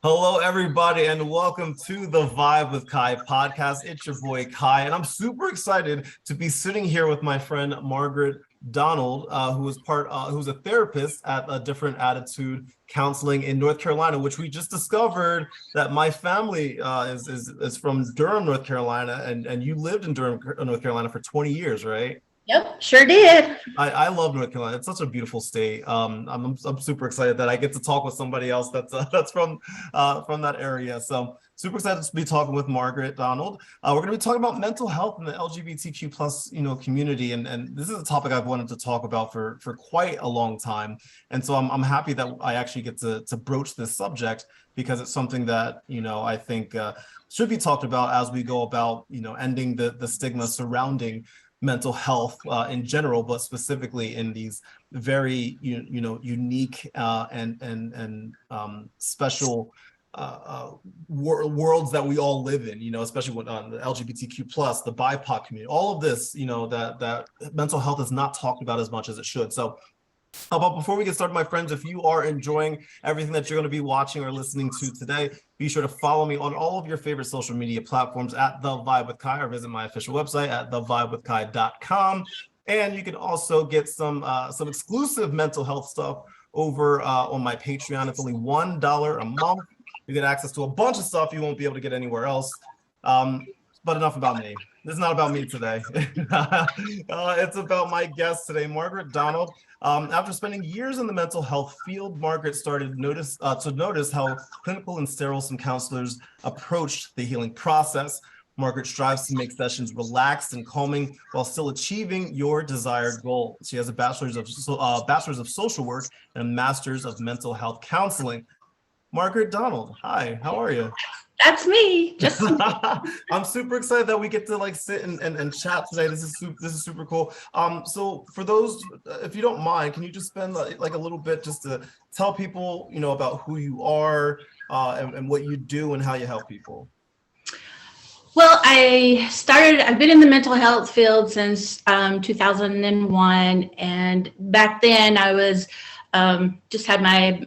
Hello, everybody, and welcome to the Vibe with Kai podcast. It's your boy Kai, and I'm super excited to be sitting here with my friend Margaret Donald, who's a therapist at a Different Attitude Counseling in North Carolina, which we just discovered that my family is from Durham, North Carolina, and you lived in Durham, North Carolina for 20 years, right? Yep, sure did. I love North Carolina. It's such a beautiful state. I'm super excited that I get to talk with somebody else that's from that area. So super excited to be talking with Margaret Donald. We're going to be talking about mental health in the LGBTQ plus community, and this is a topic I've wanted to talk about for quite a long time. And so I'm happy that I actually get to broach this subject because it's something that I think should be talked about as we go about ending the stigma surrounding mental health in general, but specifically in these very unique and special worlds that we all live in, especially with the LGBTQ plus, the BIPOC community, all of this, that mental health is not talked about as much as it should. So but before we get started, my friends, if you are enjoying everything that you're going to be watching or listening to today, be sure to follow me on all of your favorite social media platforms at The Vibe with Kai, or visit my official website at thevibewithkai.com. And you can also get some exclusive mental health stuff over on my Patreon. It's only $1 a month. You get access to a bunch of stuff you won't be able to get anywhere else. But enough about me. This is not about me today. It's about my guest today, Margaret Donald. After spending years in the mental health field, Margaret started to notice how clinical and sterile counselors approached the healing process. Margaret strives to make sessions relaxed and calming while still achieving your desired goal. She has a bachelor's of social work and a master's of mental health counseling. Margaret Donald, hi, how are you? That's me. I'm super excited that we get to sit and chat today. This is super cool. So for those, if you don't mind, can you just spend a little bit just to tell people, about who you are and what you do and how you help people? Well, I've been in the mental health field since 2001. And back then I was just had my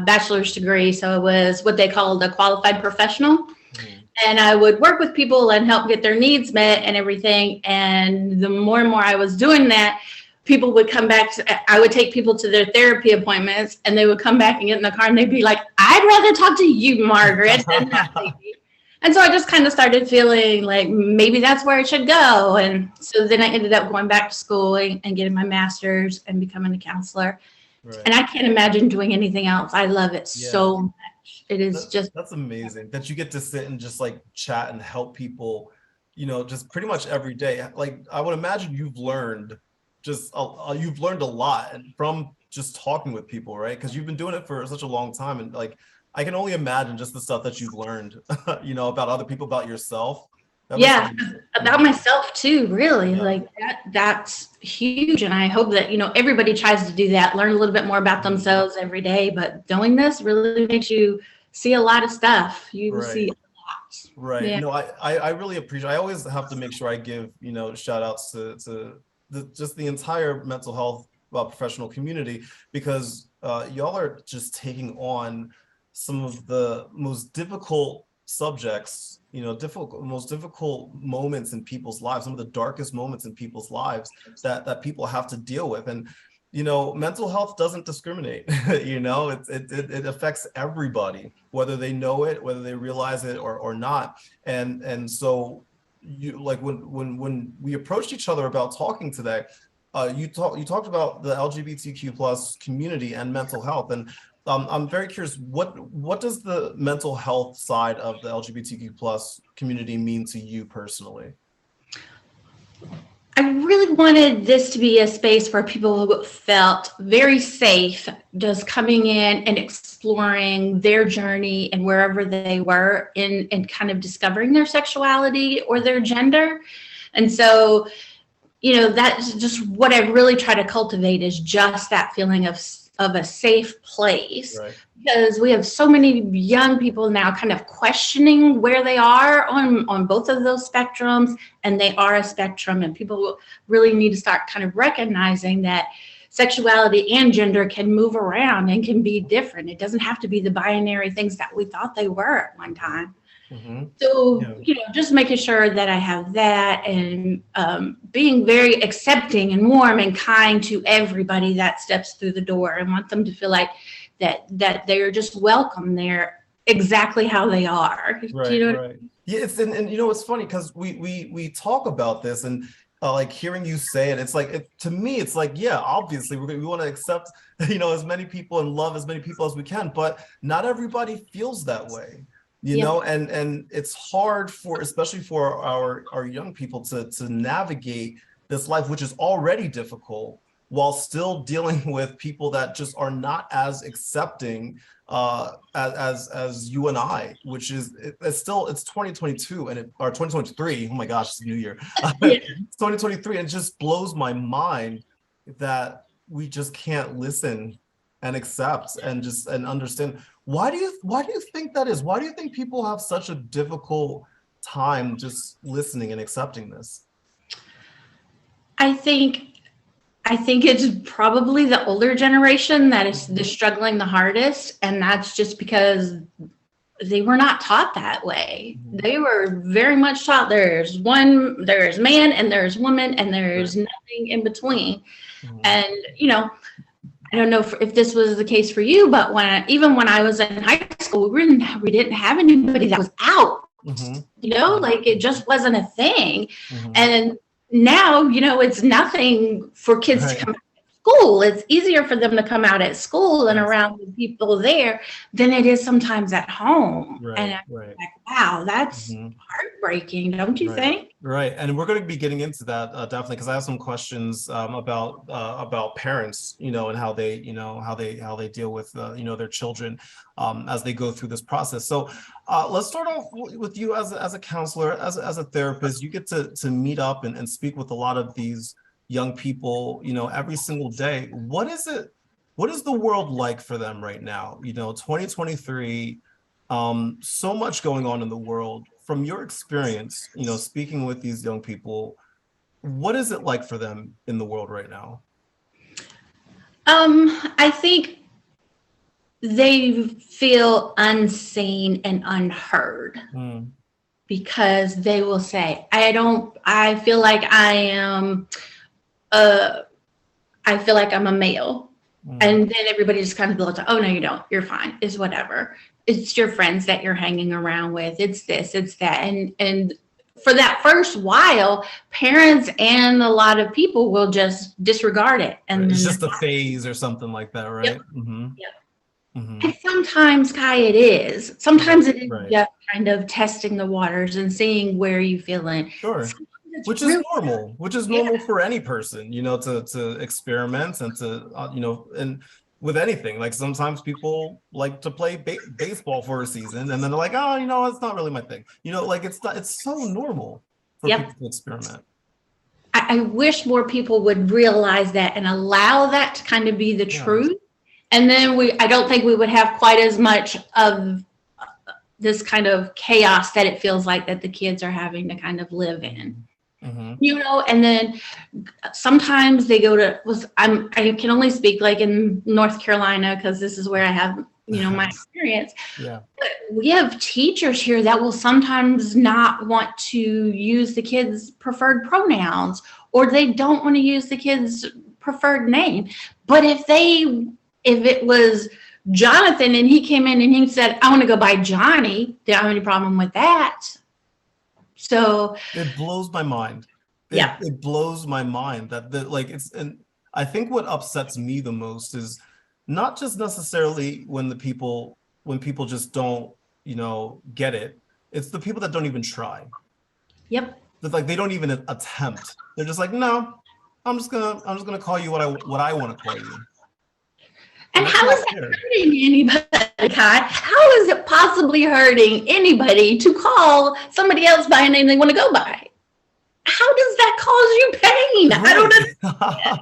bachelor's degree. So it was what they called a qualified professional. Mm-hmm. And I would work with people and help get their needs met and everything. And the more and more I was doing that, people would come back. I would take people to their therapy appointments and they would come back and get in the car and they'd be like, I'd rather talk to you, Margaret, than that lady. And so I just kind of started feeling like maybe that's where it should go. And so then I ended up going back to school and getting my master's and becoming a counselor. Right. And I can't imagine doing anything else. I love it so much. It is that's amazing that you get to sit and just chat and help people, just pretty much every day. I would imagine you've learned a lot from just talking with people, right? Because you've been doing it for such a long time, and I can only imagine just the stuff that you've learned, about other people, about yourself. About myself too, really. That's huge. And I hope that, everybody tries to do that, learn a little bit more about themselves every day. But doing this really makes you see a lot of stuff. You see a lot. Right. Yeah. I really appreciate, I always have to make sure I give, shout outs to the entire mental health professional community, because y'all are just taking on some of the most difficult subjects, most difficult moments in people's lives, some of the darkest moments in people's lives that people have to deal with. And, mental health doesn't discriminate. It affects everybody, whether they know it, whether they realize it or not. And so when we approached each other about talking today, you talked about the LGBTQ plus community and mental health. And I'm very curious, what does the mental health side of the LGBTQ plus community mean to you personally? I really wanted this to be a space where people felt very safe just coming in and exploring their journey and wherever they were in kind of discovering their sexuality or their gender. And so, that's just what I really try to cultivate, is just that feeling of a safe place. Right. Because we have so many young people now kind of questioning where they are on both of those spectrums, and they are a spectrum, and people really need to start kind of recognizing that sexuality and gender can move around and can be different. It doesn't have to be the binary things that we thought they were at one time. So, just making sure that I have that, and being very accepting and warm and kind to everybody that steps through the door, and want them to feel like that they're just welcome there exactly how they are. Right, Do you know right. Yeah, and it's funny because we talk about this, and like hearing you say it, it's like, to me, it's like, yeah, obviously we want to accept, as many people and love as many people as we can, but not everybody feels that way. And it's hard especially for our young people to navigate this life, which is already difficult, while still dealing with people that just are not as accepting as you and I, which is, it's 2022 or 2023. Oh my gosh, it's a new year. It's 2023, and it just blows my mind that we just can't listen and accept and understand. Why do you think that is? Why do you think people have such a difficult time just listening and accepting this? I think it's probably the older generation that is struggling the hardest, and that's just because they were not taught that way. They were very much taught there's man and there's woman and there's nothing in between. And I don't know if this was the case for you, but even when I was in high school, we didn't have anybody that was out. Like it just wasn't a thing. And now, it's nothing for kids to come out at school. It's easier for them to come out at school and around the people there than it is sometimes at home. And I'm like, wow, that's heartbreaking, don't you think? Right. And we're going to be getting into that definitely, because I have some questions about parents, and how they deal with their children as they go through this process. So let's start off with you as a counselor, as a therapist. You get to meet up and speak with a lot of these young people, every single day. What is the world like for them right now? 2023, so much going on in the world. From your experience, speaking with these young people, what is it like for them in the world right now? I think they feel unseen and unheard, because they will say, I feel like I'm a male. And then everybody just kind of goes, oh, no, you don't. You're fine. It's whatever. It's your friends that you're hanging around with. It's this, it's that. And for that first while, parents and a lot of people will just disregard it. And it's just a phase or something like that, right? Yep. And sometimes, Kai, it is. Sometimes it is just kind of testing the waters and seeing where you feel in. Sure. Which is normal for any person, to experiment and to, and with anything. Like sometimes people like to play baseball for a season, and then they're like, oh, it's not really my thing. It's so normal for people to experiment. I wish more people would realize that and allow that to kind of be the truth. And then I don't think we would have quite as much of this kind of chaos that it feels like that the kids are having to kind of live in. And then sometimes they go to, I can only speak like in North Carolina, because this is where I have, my experience. But we have teachers here that will sometimes not want to use the kids' preferred pronouns, or they don't want to use the kids' preferred name. But if it was Jonathan and he came in and he said, I want to go by Johnny, they don't have any problem with that. So it blows my mind. It blows my mind and I think what upsets me the most is not just necessarily when people just don't, get it. It's the people that don't even try. Yep. It's like they don't even attempt. They're just like, no, I'm just gonna call you what I want to call you. And how is that hurting anybody, Kai? How is it possibly hurting anybody to call somebody else by a name they want to go by? How does that cause you pain? I don't understand.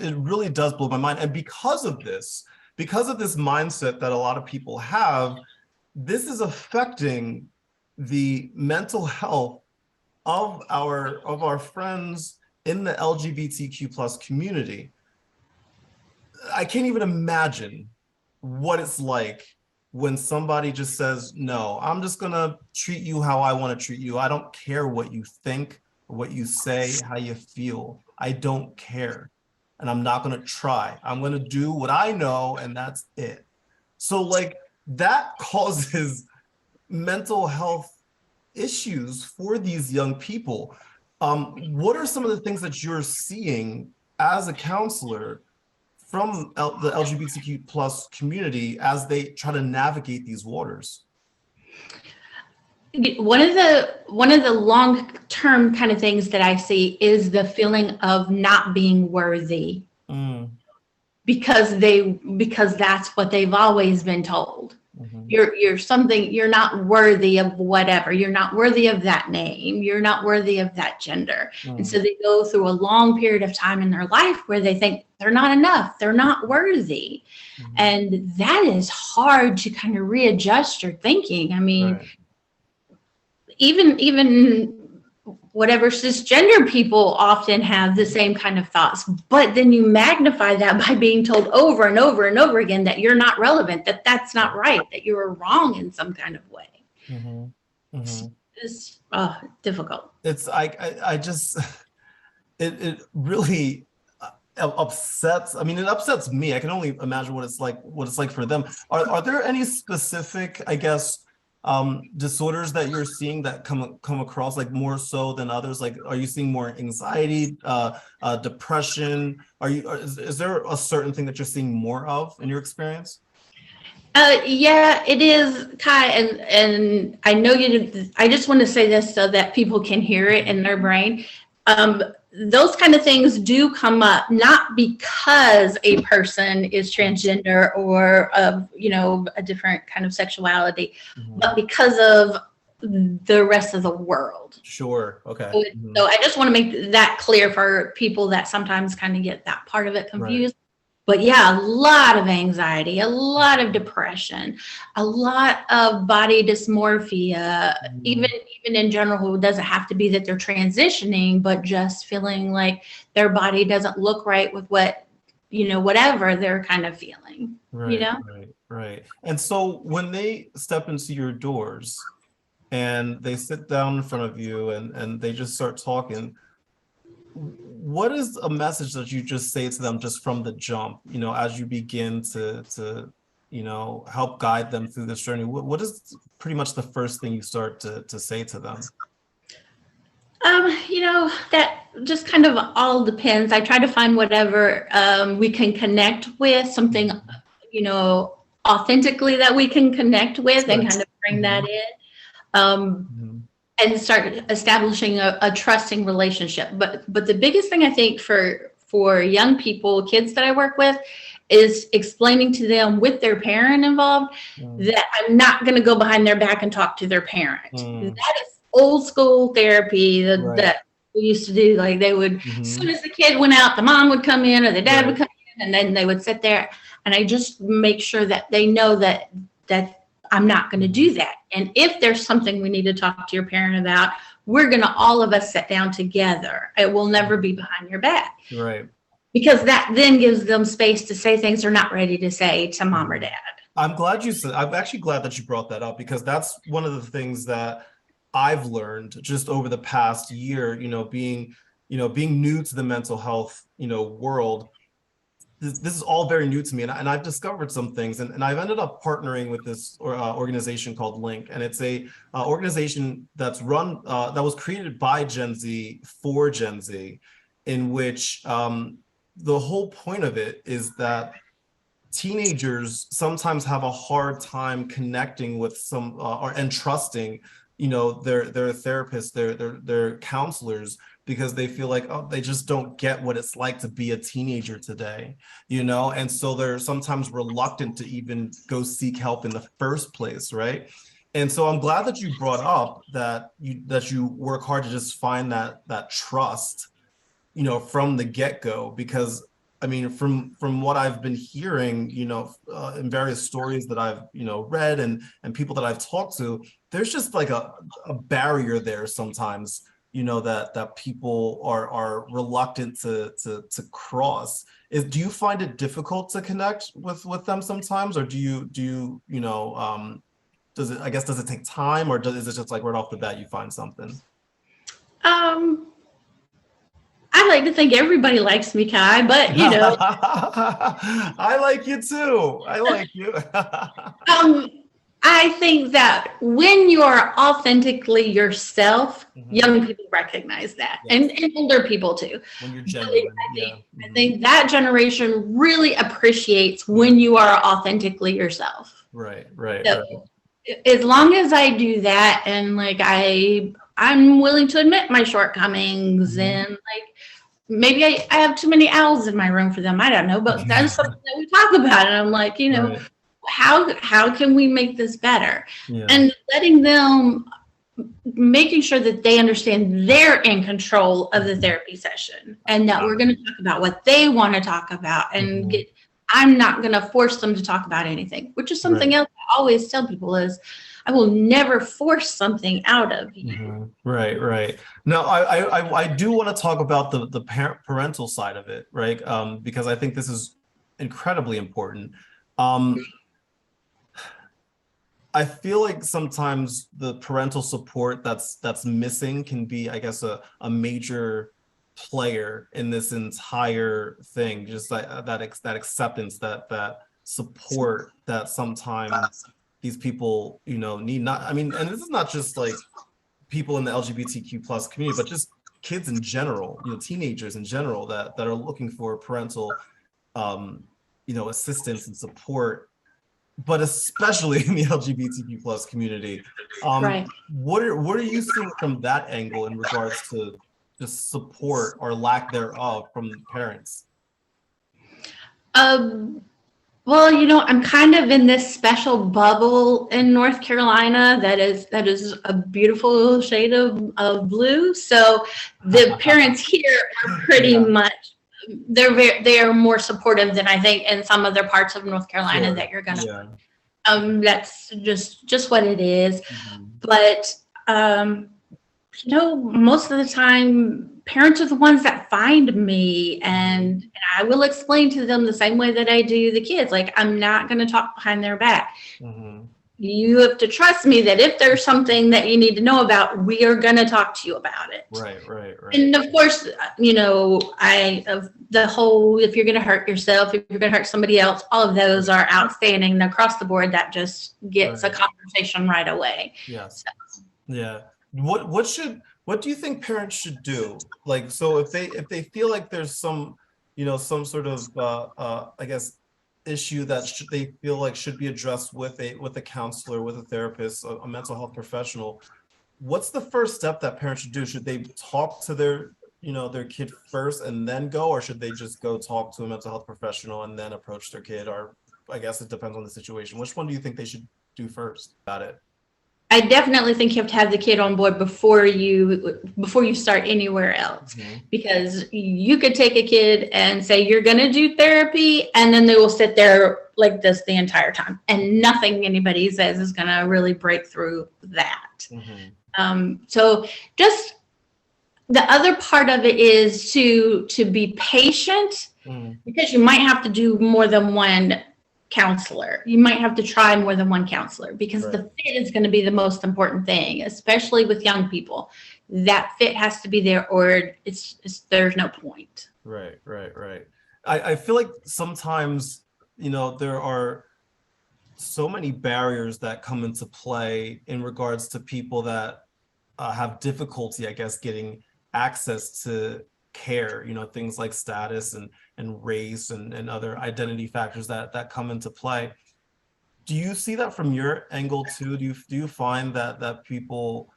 It really does blow my mind. And because of this mindset that a lot of people have, this is affecting the mental health of our friends in the LGBTQ plus community, I can't even imagine what it's like when somebody just says, no, I'm just gonna treat you how I want to treat you. I don't care what you think, what you say, how you feel. I don't care. And I'm not gonna try. I'm gonna do what I know, and that's it. So like that causes mental health issues for these young people. What are some of the things that you're seeing as a counselor from the LGBTQ plus community as they try to navigate these waters? One of the long-term kind of things that I see is the feeling of not being worthy because that's what they've always been told. You're not worthy of whatever. You're not worthy of that name. You're not worthy of that gender. And so they go through a long period of time in their life where they think they're not enough. They're not worthy. And that is hard to kind of readjust your thinking. I mean, even whatever cisgender people often have the same kind of thoughts, but then you magnify that by being told over and over and over again that you're not relevant, that that's not right, that you are wrong in some kind of way. It's difficult. It's I just it really upsets. I mean, it upsets me. I can only imagine what it's like for them. Are there any specific, I guess, disorders that you're seeing that come across like more so than others? Like, are you seeing more anxiety, depression? Is there a certain thing that you're seeing more of in your experience? Yeah, it is, Kai, and I know you did. I just want to say this so that people can hear it in their brain. Those kind of things do come up, not because a person is transgender or of, a different kind of sexuality, but because of the rest of the world. Sure. Okay. So I just want to make that clear for people that sometimes kind of get that part of it confused. Right. But yeah, a lot of anxiety, a lot of depression, a lot of body dysmorphia, even in general. It doesn't have to be that they're transitioning, but just feeling like their body doesn't look right with what, whatever they're kind of feeling, Right. And so when they step into your doors and they sit down in front of you and they just start talking, what is a message that you just say to them just from the jump, as you begin to help guide them through this journey? What is pretty much the first thing you start to say to them? That just kind of all depends. I try to find whatever we can connect with, something, authentically that we can connect with and kind of bring that in. And start establishing a trusting relationship. But the biggest thing I think for young people, kids that I work with, is explaining to them with their parent involved that I'm not going to go behind their back and talk to their parent. That is old school therapy that we used to do. Like they would, as soon as the kid went out, the mom would come in or the dad would come in, and then they would sit there. And I just make sure that they know that I'm not going to do that. And if there's something we need to talk to your parent about, we're going to all of us sit down together. It will never be behind your back. Right. Because that then gives them space to say things they're not ready to say to mom or dad. I'm actually glad that you brought that up, because that's one of the things that I've learned just over the past year, being new to the mental health, world. This is all very new to me, and I've discovered some things, and I've ended up partnering with this organization called Link, and it's a organization that's run that was created by Gen Z for Gen Z, in which the whole point of it is that teenagers sometimes have a hard time connecting with some and trusting, their therapists, their counselors, because they feel like, they just don't get what it's like to be a teenager today, and so they're sometimes reluctant to even go seek help in the first place, right? And so I'm glad that you brought up that you work hard to just find that trust, from the get-go, because I mean, from what I've been hearing, in various stories that I've, read and people that I've talked to, there's just like a barrier there sometimes that people are reluctant to cross. Do you find it difficult to connect with them sometimes, or do you does it take time, or is it just like right off the bat you find something? I like to think everybody likes me, Kai, but I like you too. I like you. I think that when you are authentically yourself, young people recognize that, and older people too. When you're genuine, I think that generation really appreciates when you are authentically yourself. Right. So, as long as I do that, and like I'm willing to admit my shortcomings, and like maybe I have too many owls in my room for them. I don't know, but that's something that we talk about, and I'm like, Right. how can we make this better? Yeah. And letting them, making sure that they understand they're in control of the therapy session, and that we're going to talk about what they want to talk about, and I'm not going to force them to talk about anything, which is something else I always tell people is I will never force something out of you. Right. Now, I do want to talk about the parental side of it, right? Because I think this is incredibly important. I feel like sometimes the parental support that's missing can be, I guess, a major player in this entire thing. Just that acceptance, that support that sometimes these people, need. Not, I mean, and this is not just like people in the LGBTQ plus community, but just kids in general, teenagers in general that are looking for parental, assistance and support. But especially in the LGBTQ plus community, what are you seeing from that angle in regards to just support or lack thereof from parents? Well, I'm kind of in this special bubble in North Carolina that is a beautiful shade of blue. So the parents here are pretty much, they are more supportive than I think in some other parts of North Carolina that you're gonna. That's just what it is. But most of the time, parents are the ones that find me, and I will explain to them the same way that I do the kids. Like, I'm not going to talk behind their back. You have to trust me that if there's something that you need to know about, we are going to talk to you about it. Right. And of course, if you're going to hurt yourself, if you're going to hurt somebody else, all of those are outstanding and across the board. That just gets a conversation right away. Yes. So. Yeah. What do you think parents should do? Like, so if they feel like there's some sort of I guess issue that they feel like should be addressed with a counselor, with a therapist, a mental health professional, what's the first step that parents should do? Should they talk to their kid first and then go, or should they just go talk to a mental health professional and then approach their kid? Or I guess it depends on the situation. Which one do you think they should do first about it? I definitely think you have to have the kid on board before you start anywhere else, because you could take a kid and say, you're going to do therapy, and then they will sit there like this the entire time, and nothing anybody says is going to really break through that. So just the other part of it is to be patient, because you might have to do more than one counselor. You might have to try more than one counselor, because the fit is going to be the most important thing, especially with young people. That fit has to be there, or there's no point. Right. I feel like sometimes, there are so many barriers that come into play in regards to people that have difficulty, I guess, getting access to care, things like status and race and other identity factors that come into play. Do you see that from your angle too? Do you find that people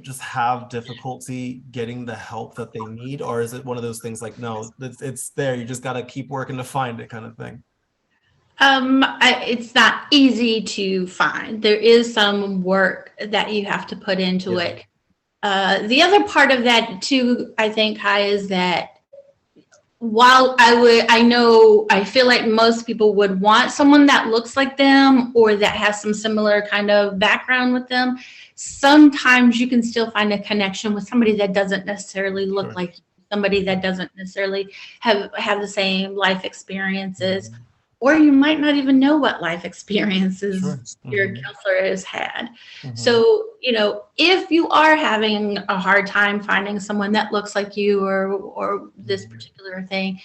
just have difficulty getting the help that they need, or is it one of those things like, no, it's there, you just got to keep working to find it kind of thing? It's not easy to find. There is some work that you have to put into it. The other part of that too, I think, Kai, is that while I feel like most people would want someone that looks like them or that has some similar kind of background with them, sometimes you can still find a connection with somebody that doesn't necessarily look Sure. like you, somebody that doesn't necessarily have the same life experiences, or you might not even know what life experiences Sure. your counselor has had. Mhm. So, if you are having a hard time finding someone that looks like you or this particular thing,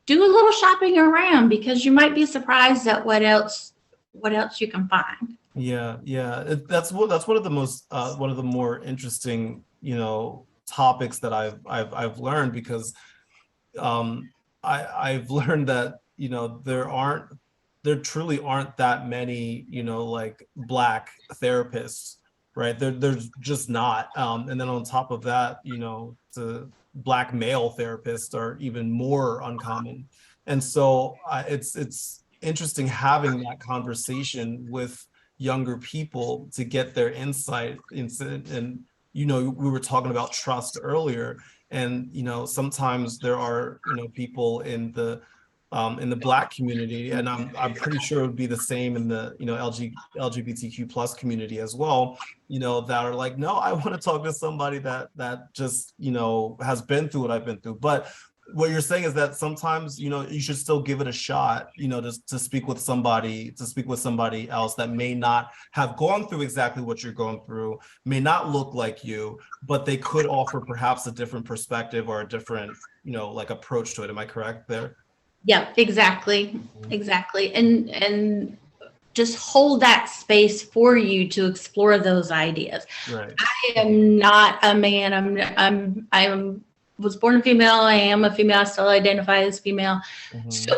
do a little shopping around, because you might be surprised at what else you can find. Yeah, yeah. That's one of the most one of the more interesting, topics that I've learned, because I've learned that, there truly aren't that many, like Black therapists, right? There's just not. And then on top of that, the Black male therapists are even more uncommon. And so it's interesting having that conversation with younger people to get their insight into, and we were talking about trust earlier, and sometimes there are people in the Black community, and I'm pretty sure it would be the same in the LGBTQ plus community as well, that are like, no, I want to talk to somebody that just has been through what I've been through. But what you're saying is that sometimes you should still give it a shot, to speak with somebody else that may not have gone through exactly what you're going through, may not look like you, but they could offer perhaps a different perspective or a different like approach to it. Am I correct there? Yeah, exactly. Exactly. And just hold that space for you to explore those ideas. Right. I am not a man. I was born a female. I am a female. I still identify as female. Mhm.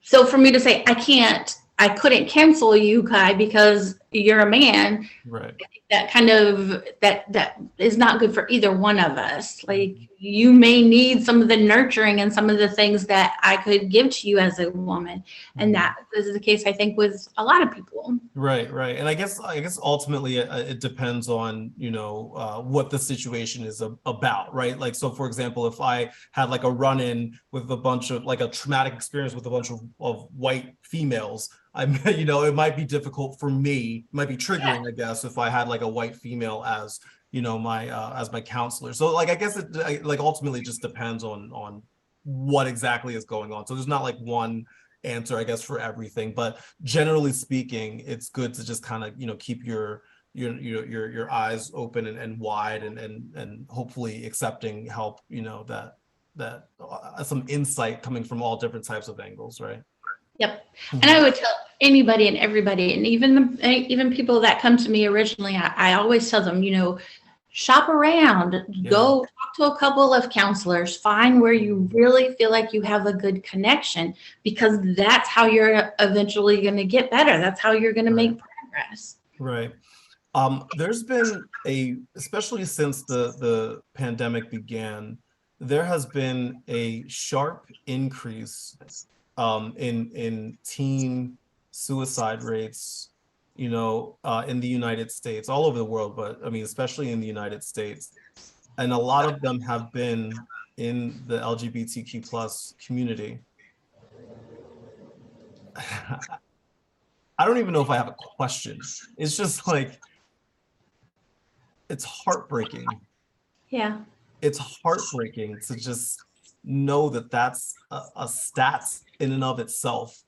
So for me to say I couldn't cancel you, Kai, because you're a man, Right. that kind of that is not good for either one of us. Like, you may need some of the nurturing and some of the things that I could give to you as a woman, and that is the case, I think, with a lot of people. Right, right. And I guess ultimately it depends on what the situation is about, right? Like, so for example, if I had like a run-in with a bunch of, like, a traumatic experience with a bunch of white females, it might be difficult for me, it might be triggering, I guess, if I had like a white female as my as my counselor. So, like, I guess like ultimately just depends on what exactly is going on. So there's not like one answer, I guess, for everything, but generally speaking, it's good to just kind of keep your eyes open and wide, and hopefully accepting help, that some insight coming from all different types of angles, right? Yep. And I would tell anybody and everybody, and even people that come to me originally, I always tell them, shop around, go talk to a couple of counselors, find where you really feel like you have a good connection, because that's how you're eventually going to get better. That's how you're going to make progress. Right. There's been especially since the pandemic began, there has been a sharp increase in teen suicide rates, in the United States, all over the world, but I mean, especially in the United States. And a lot of them have been in the LGBTQ plus community. I don't even know if I have a question. It's just like, it's heartbreaking. Yeah. It's heartbreaking to just know that that's a stats in and of itself,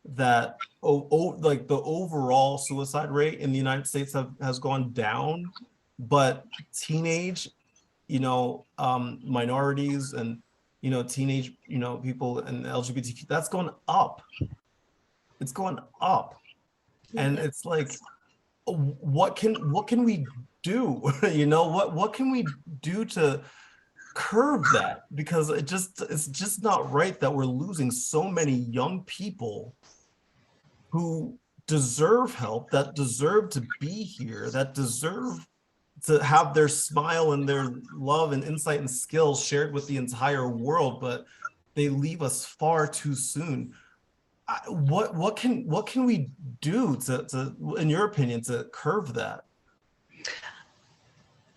that like the overall suicide rate in the United States has gone down, but teenage, minorities and teenage, people in LGBTQ, that's going up. It's going up. And it's like, what can we do? What can we do to curb that? Because it's just not right that we're losing so many young people who deserve help, that deserve to be here, that deserve to have their smile and their love and insight and skills shared with the entire world, but they leave us far too soon. What can we do to in your opinion, to curb that?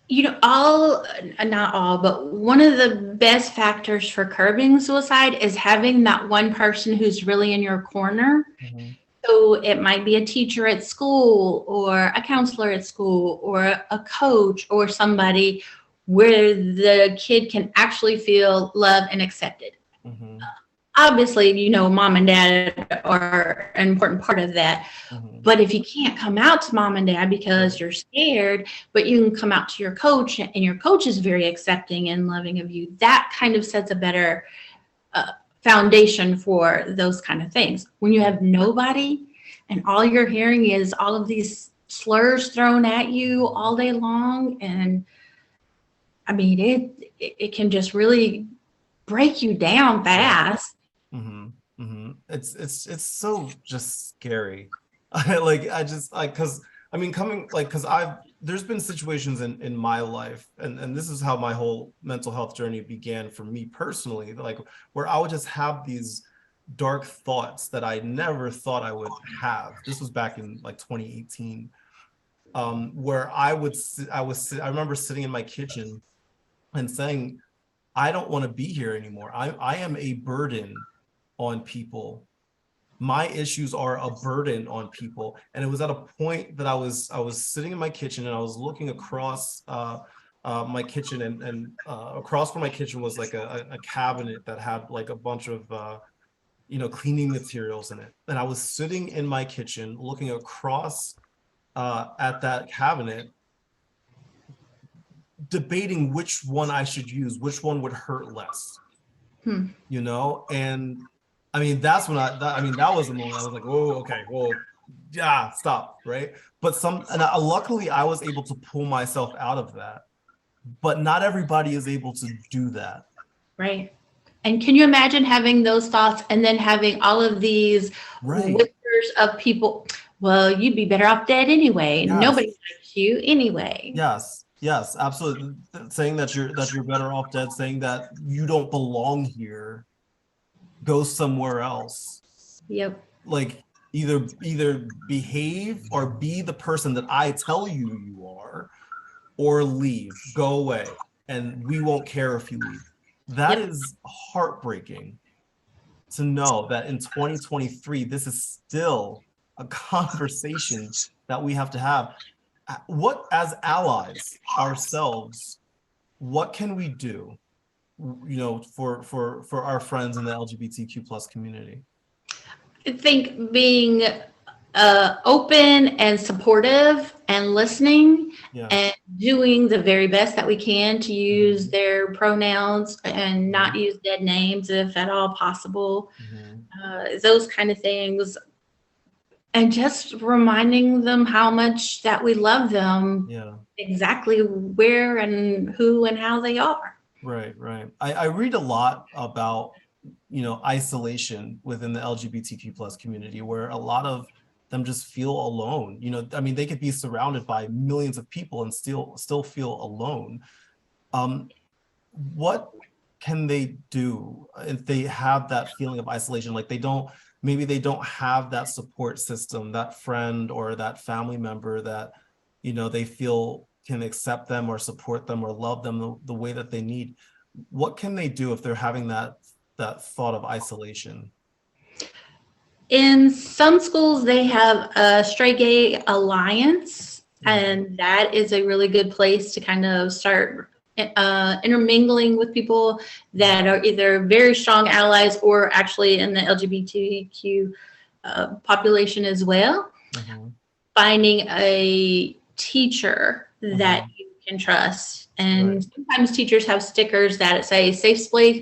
Not all, but one of the best factors for curbing suicide is having that one person who's really in your corner. Mm-hmm. So it might be a teacher at school or a counselor at school or a coach or somebody where the kid can actually feel loved and accepted. Mm-hmm. Obviously, mom and dad are an important part of that. Mm-hmm. But if you can't come out to mom and dad because Right. you're scared, but you can come out to your coach and your coach is very accepting and loving of you, that kind of sets a better foundation for those kind of things. When you have nobody and all you're hearing is all of these slurs thrown at you all day long, and I mean, it can just really break you down Right. fast. Mm-hmm. Mm-hmm. It's so just scary. Because I mean coming like because I've there's been situations in my life, and this is how my whole mental health journey began for me personally, like where I would just have these dark thoughts that I never thought I would have. This was back in like 2018, where I remember sitting in my kitchen and saying, I don't want to be here anymore. I am a burden on people. My issues are a burden on people. And it was at a point that I was sitting in my kitchen and I was looking across my kitchen, and across from my kitchen was like a cabinet that had like a bunch of cleaning materials in it. And I was sitting in my kitchen looking across at that cabinet, debating which one I should use, which one would hurt less, Hmm. and I mean, that's when that was the moment I was like, whoa, okay, well, yeah, stop, right? But luckily I was able to pull myself out of that, but not everybody is able to do that. Right. And can you imagine having those thoughts and then having all of these Right. whispers of people, well, you'd be better off dead anyway. Nobody Yes. likes you anyway. Yes. Yes, absolutely. Saying that you're better off dead, saying that you don't belong here, go somewhere else. Yep. Like either behave or be the person that I tell you are, or leave, go away, and we won't care if you leave. That Yep. is heartbreaking to know that in 2023, this is still a conversation that we have to have. What, as allies ourselves, what can we do, for our friends in the LGBTQ plus community? I think being open and supportive and listening Yeah. and doing the very best that we can to use Mhm. their pronouns and not Mhm. use dead names if at all possible. Mhm. Those kind of things. And just reminding them how much that we love them Yeah. exactly where and who and how they are. Right, right. I read a lot about, isolation within the LGBTQ plus community, where a lot of them just feel alone. I mean, they could be surrounded by millions of people and still feel alone. Um, what can they do if they have that feeling of isolation? Like maybe they don't have that support system, that friend or that family member that, they feel can accept them or support them or love them the way that they need. What can they do if they're having that thought of isolation? In some schools, they have a Stray Gay Alliance, Mhm. and that is a really good place to kind of start intermingling with people that are either very strong allies or actually in the LGBTQ population as well. Mhm. Finding a teacher that Mhm. you can trust. Right. And sometimes teachers have stickers that say safe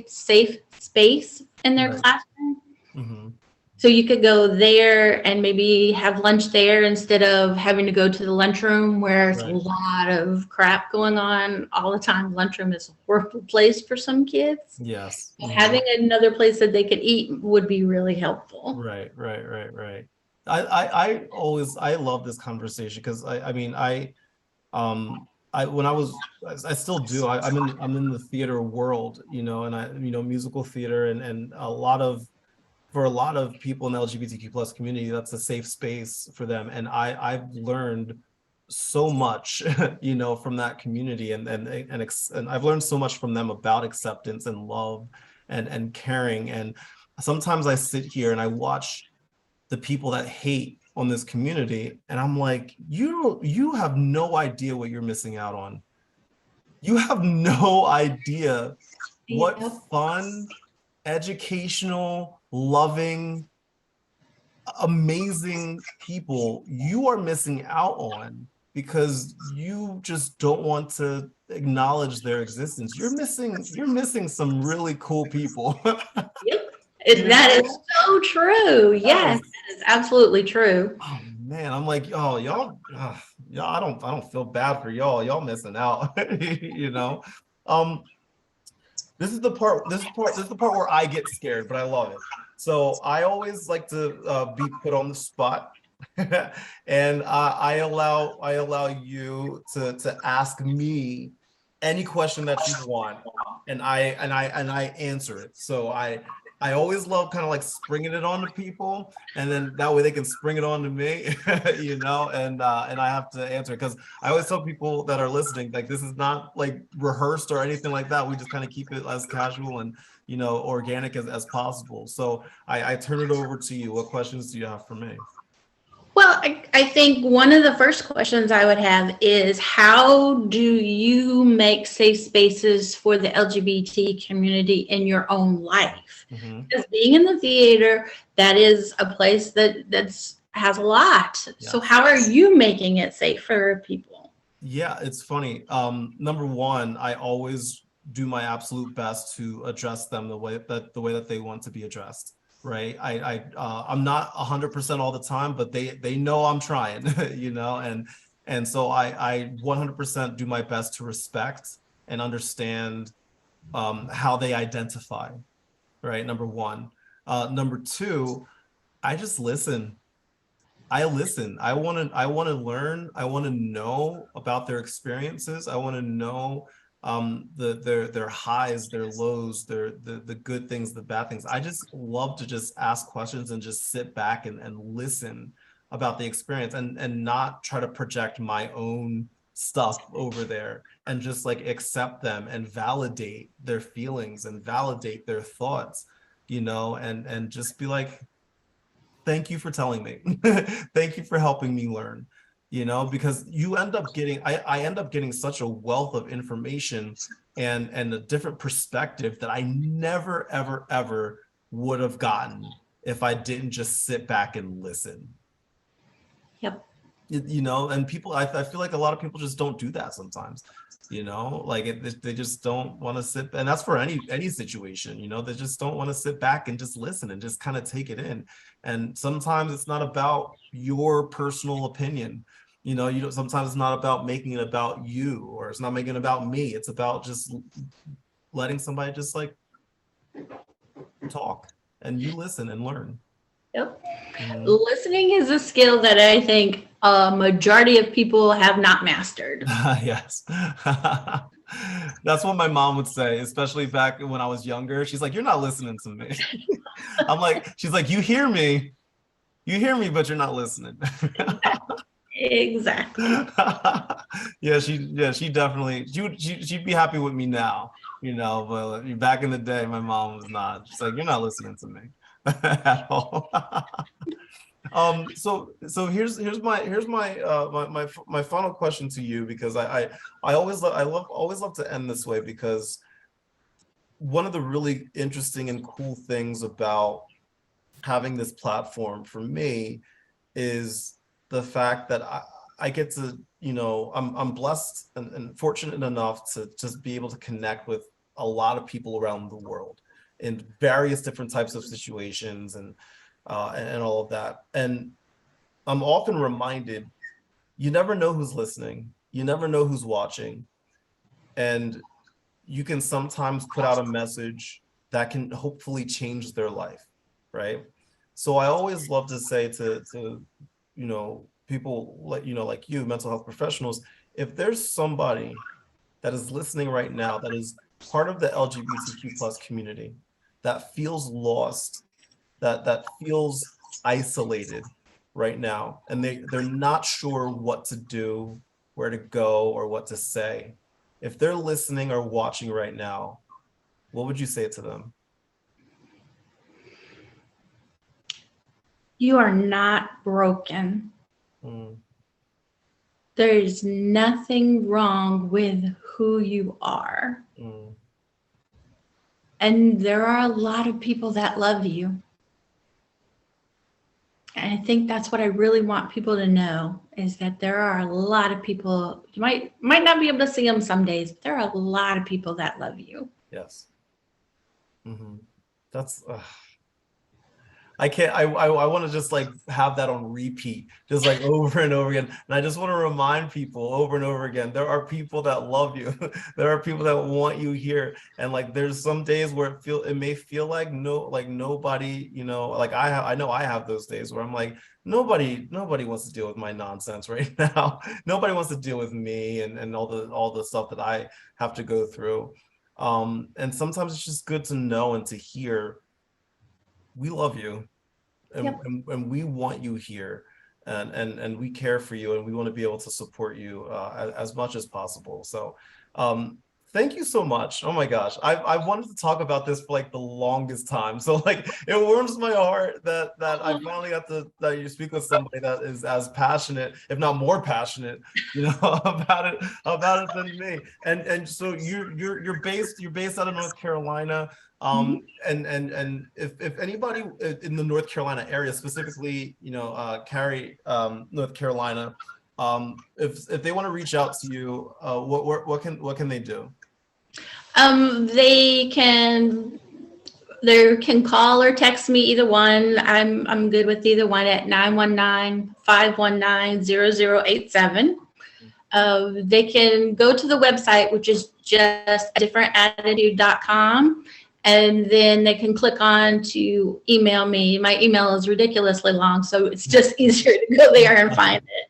space in their Right. classroom. Mhm. So you could go there and maybe have lunch there instead of having to go to the lunchroom where it's a Right. lot of crap going on all the time. Lunchroom is a horrible place for some kids. Yes. Mhm. Having another place that they could eat would be really helpful. Right, right, right, right. I love this conversation because I mean I when I was I still do I'm in the theater world, and musical theater, and for a lot of people in the LGBTQ plus community, that's a safe space for them. And I've learned so much, from that community, and I've learned so much from them about acceptance and love and caring. And sometimes I sit here and I watch the people that hate on this community, and I'm like, you have no idea what you're missing out on. You have no idea what Yep. fun, educational, loving, amazing people you are missing out on because you just don't want to acknowledge their existence. You're missing some really cool people. Yep. You That is know? so true. Yes, Yes. that is absolutely true. Oh man, I'm like, oh, y'all, I don't feel bad for y'all missing out. you know. Um, this is the part where I get scared, but I love it. So I always like to be put on the spot, and I allow you to ask me any question that you want, and I answer it. So I always love kind of like springing it on to people, and then that way they can spring it on to me, and I have to answer because I always tell people that are listening, like, this is not like rehearsed or anything like that. We just kind of keep it as casual and organic as possible. So I turn it over to you. What questions do you have for me? Well, I think one of the first questions I would have is how do you make safe spaces for the LGBT community in your own life? Mhm. Because being in the theater, that is a place that's has a lot. So Yes. how are you making it safe for people? Yeah, it's funny. Number one, I always do my absolute best to address them the way that they want to be addressed. Right. I'm not 100% all the time, but they know I'm trying, and so I 100% do my best to respect and understand how they identify. Right. Number one. Number two, I just listen. I listen. I want to learn. I want to know about their experiences. I want to know their highs, their lows, the good things, the bad things. I just love to just ask questions and just sit back and listen about the experience, and not try to project my own stuff over there, and just like accept them and validate their feelings and validate their thoughts, and just be like, thank you for telling me. Thank you for helping me learn, because I end up getting such a wealth of information and a different perspective that I never, ever, ever would have gotten if I didn't just sit back and listen. Yep. And I feel like a lot of people just don't do that sometimes, like they just don't want to sit, and that's for any situation, they just don't want to sit back and just listen and just kind of take it in. And sometimes it's not about your personal opinion, sometimes it's not about making it about you, or it's not making it about me. It's about just letting somebody just like talk, and you listen and learn. Yep. Mhm. Listening is a skill that I think a majority of people have not mastered. Yes. That's what my mom would say, especially back when I was younger. She's like, "You're not listening to me." She's like, you hear me, but you're not listening." Exactly. She definitely, she'd be happy with me now, but back in the day, my mom was not. She's like, "You're not listening to me at all." So here's my final question to you, because I always love to end this way, because one of the really interesting and cool things about having this platform for me is the fact that I get to, I'm blessed and fortunate enough to just be able to connect with a lot of people around the world in various different types of situations, and all of that. And I'm often reminded, you never know who's listening, you never know who's watching, and you can sometimes put out a message that can hopefully change their life, right? So I always love to say to people like you, mental health professionals, if there's somebody that is listening right now that is part of the LGBTQ plus community, that feels lost, that feels isolated, right now, and they're not sure what to do, where to go, or what to say. If they're listening or watching right now, what would you say to them? You are not broken. Mm, There is nothing wrong with who you are. mm, And there are a lot of people that love you. And I think that's what I really want people to know, is that there are a lot of people, you might not be able to see them some days, but there are a lot of people that love you. yes. Hmm. That's I can't, I want to just like have that on repeat, just like over and over again. And I just want to remind people over and over again, there are people that love you. There are people that want you here. And like, there's some days where it may feel like nobody, like I know I have those days where I'm like, nobody wants to deal with my nonsense right now. Nobody wants to deal with me and all the stuff that I have to go through. And sometimes it's just good to know and to hear, we love you, and, Yep. and we want you here, and we care for you, and we want to be able to support you as much as possible. So thank you so much. Oh my gosh, I've wanted to talk about this for like the longest time. So like it warms my heart that I finally got to that you speak with somebody that is as passionate, if not more passionate, about it than me. And so you're based out of North Carolina. And if anybody in the North Carolina area, specifically, Cary, North Carolina, if they want to reach out to you, what can they do? They can call or text me, either one. I'm good with either one, at 919-519-0087. They can go to the website, which is just differentattitude.com. And then they can click on to email me. My email is ridiculously long, so it's just easier to go there and find it.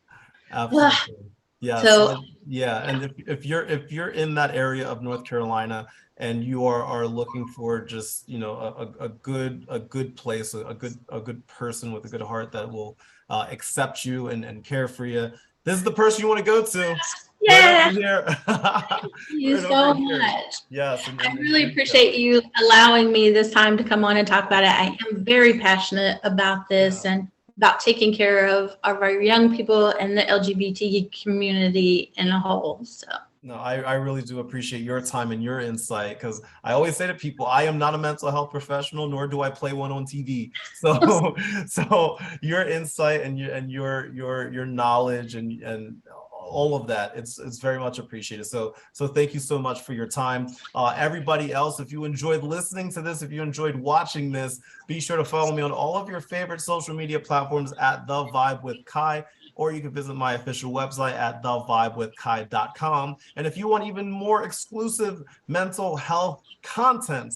Absolutely. Yeah. So yeah. And if you're in that area of North Carolina and you are looking for just, a good place, a good person with a good heart that will accept you and care for you, this is the person you want to go to. yeah, Right here. thank you Right so over here. much. Yes. I really appreciate you allowing me this time to come on and talk about it. I am very passionate about this and about taking care of our young people and the LGBT community in a whole. So. No, I really do appreciate your time and your insight, because I always say to people, I am not a mental health professional, nor do I play one on TV. So so your insight and your knowledge and all of that, it's very much appreciated. So thank you so much for your time. Everybody else, if you enjoyed listening to this, if you enjoyed watching this, be sure to follow me on all of your favorite social media platforms at The Vibe with Kai. Or you can visit my official website at thevibewithkai.com. And if you want even more exclusive mental health content,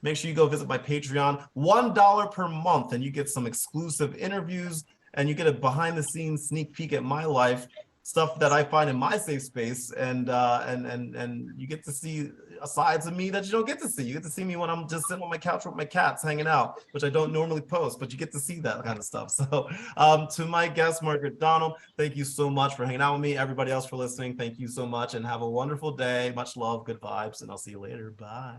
make sure you go visit my Patreon, $1 per month, and you get some exclusive interviews and you get a behind the scenes sneak peek at my life, stuff that I find in my safe space, and you get to see sides of me that you don't get to see. You get to see me when I'm just sitting on my couch with my cats hanging out, which I don't normally post, but you get to see that kind of stuff. So to my guest, Margaret Donald, thank you so much for hanging out with me. Everybody else for listening, thank you so much, and have a wonderful day. Much love, good vibes, and I'll see you later. Bye.